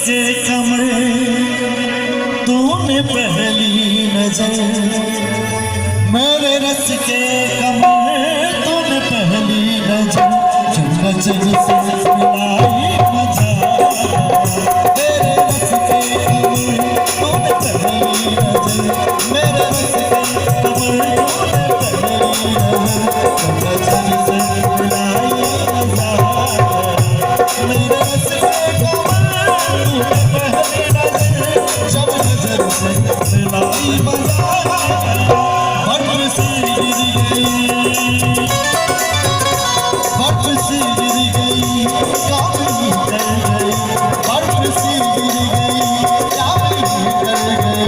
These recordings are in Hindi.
के कमर तूने पहली नजर, मेरे रस के कमर तूने पहली नजर, जब नजर से मिलाई मजा। मेरे रस के कमर तूने पहली नजर, मेरे रस के कमर तूने पहली नजर, जब नजर से मिलाई मजा। मेरे रस के जब नजर से मिलाई मजा। बट से गिर गई, बट से गिर गई, काफी कर गई, बट से गिर गई, काफी कर गई,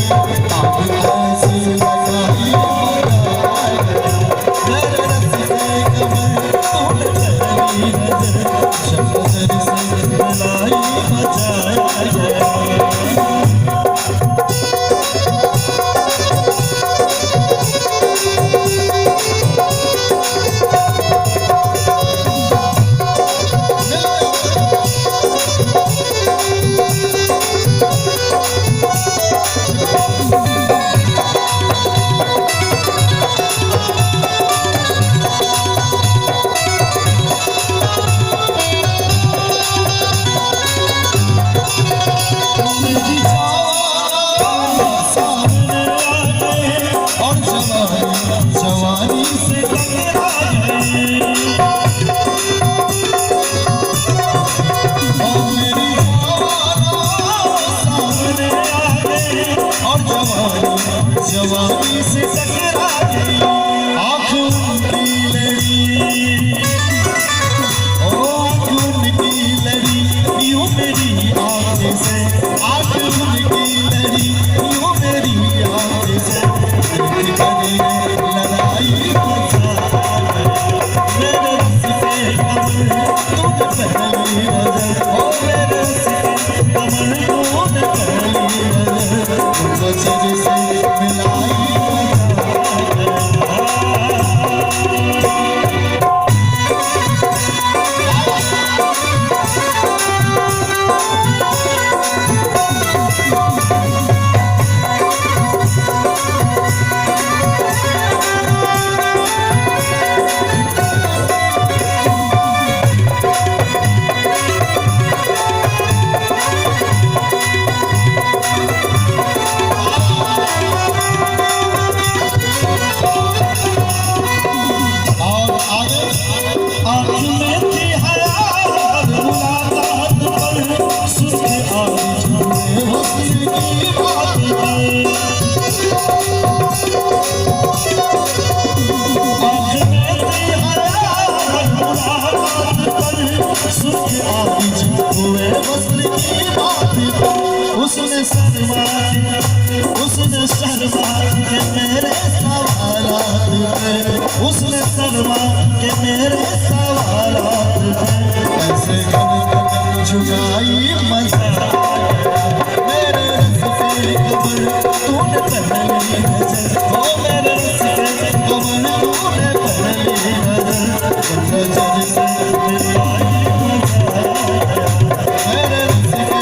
आप ऐसी लगाई मेरे रस के कमर तूने पहली नजर, जब नजर से मिलाई मजा। जवानी से टकरा गए, और मेरी सामने आ गए, और जवानी से टकरा गई। आँख उनकी लड़ी, ओ आँख उनकी लड़ी, यूं मेरी आँख से, आँख उनकी लड़ी, यूं मेरी आँख से लड़ाई मचा। मेरे रस के कमर तूने पहली नजर, ओ मेरे रस के कमर तूने पहली नजर, नजर से मिलाई उसने शर्मा के मेरे सवालात पे, उसने शर्मा के मेरे सवालात पे, ऐसे गन झुकाई मजा। मेरे रस के कमर तूने पहली नजर, ओ मेरे रस के कमर तूने पहली नजर, नजर से मिलाई मजा। मेरे रस के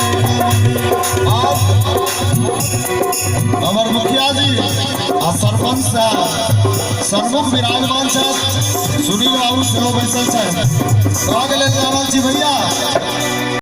अमर मुखिया जी आ सरपंच साहब सन्मुख विराजमान साहब सुनील बाबू सिंह बैसल साहब आगे ले जावल जी भैया।